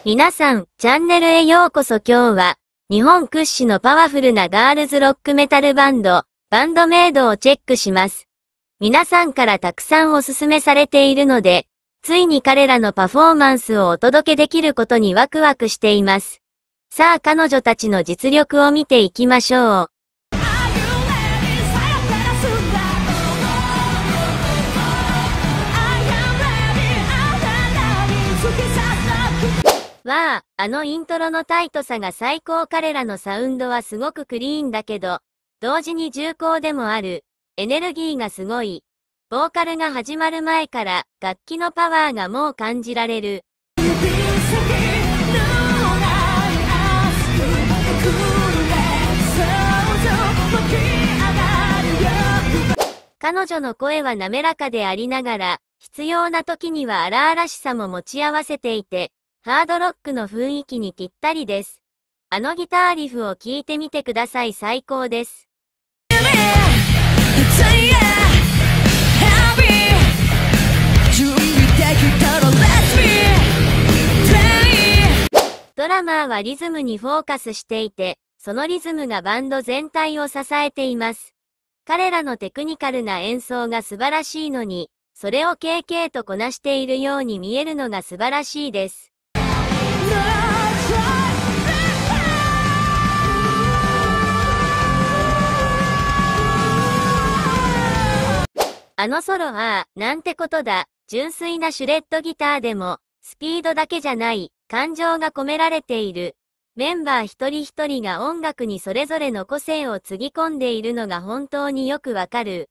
皆さん、チャンネルへようこそ。今日は、日本屈指のパワフルなガールズロックメタルバンドメイドをチェックします。皆さんからたくさんおすすめされているので、ついに彼らのパフォーマンスをお届けできることにワクワクしています。さあ彼女たちの実力を見ていきましょう。わあ、あのイントロのタイトさが最高。彼らのサウンドはすごくクリーンだけど、同時に重厚でもある。エネルギーがすごい。ボーカルが始まる前から楽器のパワーがもう感じられる。彼女の声は滑らかでありながら、必要な時には荒々しさも持ち合わせていて、ハードロックの雰囲気にぴったりです。あのギターリフを聴いてみてください。最高です。ドラマーはリズムにフォーカスしていて、そのリズムがバンド全体を支えています。彼らのテクニカルな演奏が素晴らしいのに、それを軽々とこなしているように見えるのが素晴らしいです。あのソロは、なんてことだ。純粋なシュレッドギターでも、スピードだけじゃない、感情が込められている。メンバー一人一人が音楽にそれぞれの個性をつぎ込んでいるのが本当によくわかる。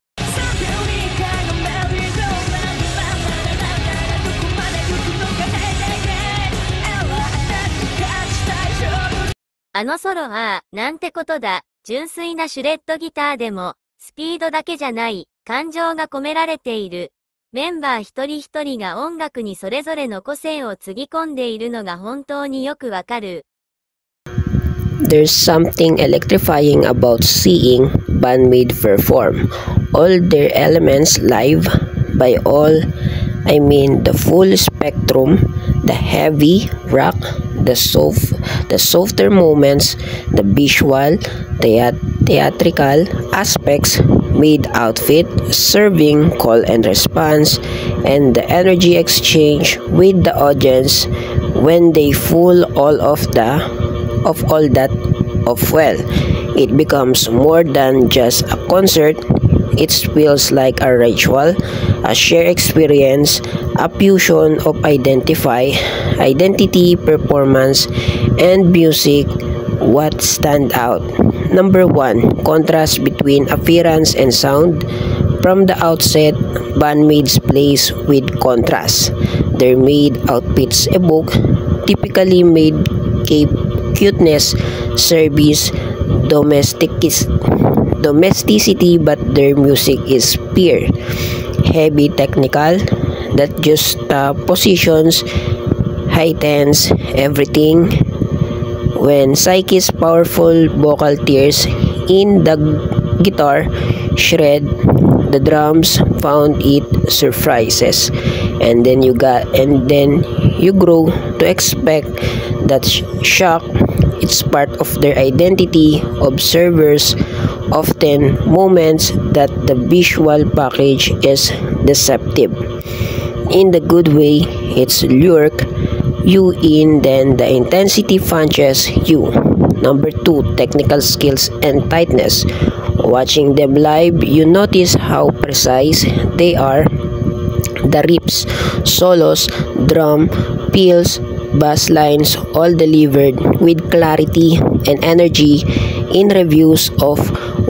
あのソロは、なんてことだ。純粋なシュレッドギターでも、スピードだけじゃない、感情が込められている。メンバー一人一人が音楽にそれぞれの個性をつぎ込んでいるのが本当によくわかる。There's something electrifying about seeing bandmates perform all their elements live. By all, I mean the full spectrum, the heavy rock, the softer moments, the visual, theatrical aspects, made outfit, serving, call and response, and the energy exchange with the audience when they fool all that well, it becomes more than just a concert. It feels like a ritual, a shared experience, a fusion of identity, performance, and music. What stand out? Number 1, contrast between appearance and sound. From the outset, bandmates plays with contrast. Their maid outfits evoke typically made cuteness, service, domesticity, but their music is pure, heavy technical, that just positions, heightens everything. When Psyche's powerful vocal tears in the guitar shred, the drums found it surprises, and then you grow to expect that shock. It's part of their identity. Observers often moments that the visual package is deceptive. In the good way, it's lure you in, then the intensity punches you. Number 2, technical skills and tightness. Watching them live, you notice how precise they are. The riffs, solos, drum, fills, bass lines, all delivered with clarity and energy in reviews of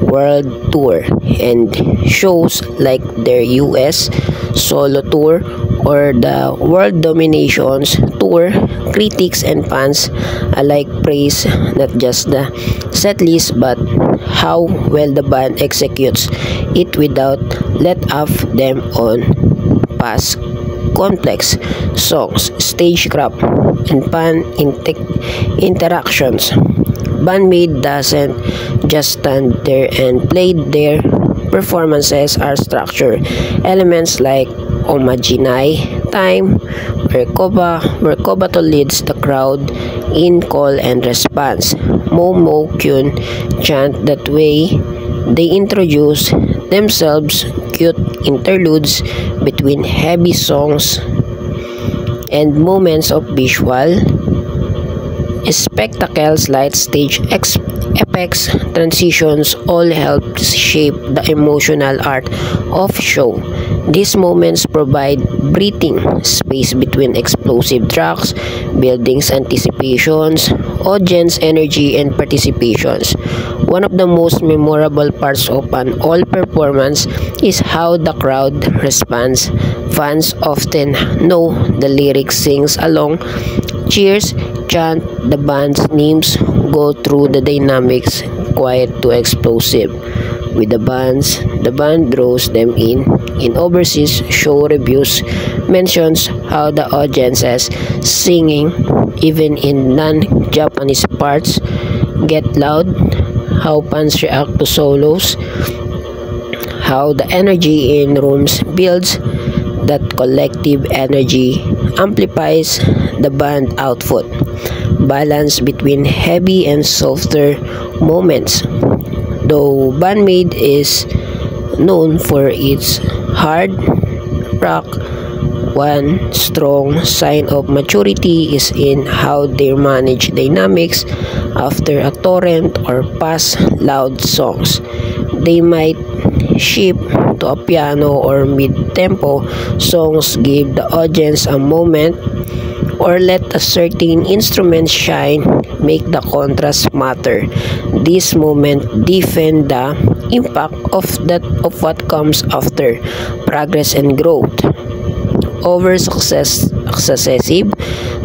world tour and shows like their US solo tour or the World Dominations tour. Critics and fans alike praise not just the setlist but how well the band executes it without let off them on past complex songs, stagecraft, and fan interactions. Bandmate doesn't just stand there and play. Their performances are structured. Elements like homogeneity, time where Kobato leads the crowd in call and response. Momo Kyun chant that way. They introduce themselves, cute interludes between heavy songs and moments of visual spectacles, light stage effects, transitions all help shape the emotional art of show. These moments provide breathing space between explosive tracks, buildings anticipations, audience energy and participations. One of the most memorable parts of an all performance is how the crowd responds. Fans often know the lyrics, sings along, cheers, chant the band's names, go through the dynamics, quiet to explosive. With the band draws them in. In overseas show reviews mentions how the audiences singing, even in non-Japanese parts, get loud, how fans react to solos, how the energy in rooms builds. That collective energy amplifies the band output. Balance between heavy and softer moments. Though Bandmate is known for its hard rock, one strong sign of maturity is in how they manage dynamics after a torrent or past loud songs. They might shift to a piano or mid-tempo songs, give the audience a moment, or let a certain instrument shine, make the contrast matter. This moment deepen the impact of what comes after, progress and growth. Over successive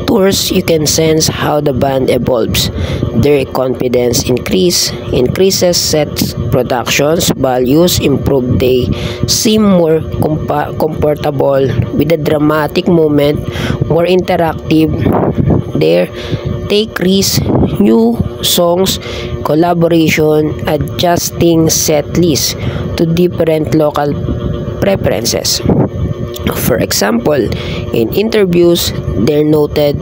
tours, you can sense how the band evolves. Their confidence increases, sets productions, values improve, they seem more comfortable with the dramatic moment, more interactive. Their take risks, new songs, collaboration, adjusting set lists to different local preferences. For example, in interviews, there noted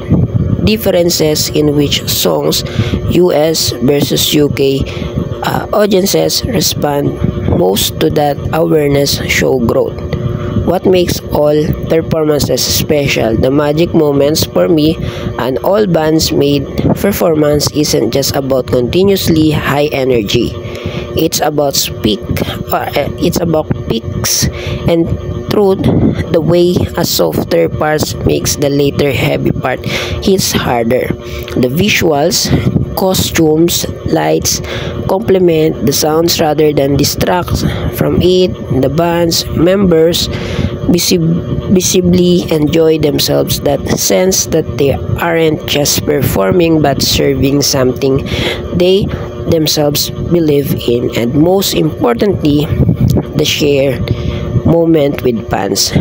differences in which songs US versus UK audiences respond most to. That awareness show growth. What makes all performances special? The magic moments for me, and all bands made performance isn't just about continuously high energy. It's about peaks and truth, the way a softer part makes the later heavy part hits harder. The visuals, costumes, lights complement the sounds rather than distract from it. The band's members visibly enjoy themselves, that sense that they aren't just performing but serving something they themselves believe in, and most importantly, the shared moment with fans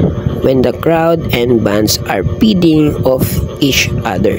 when the crowd and bands are feeding off each other.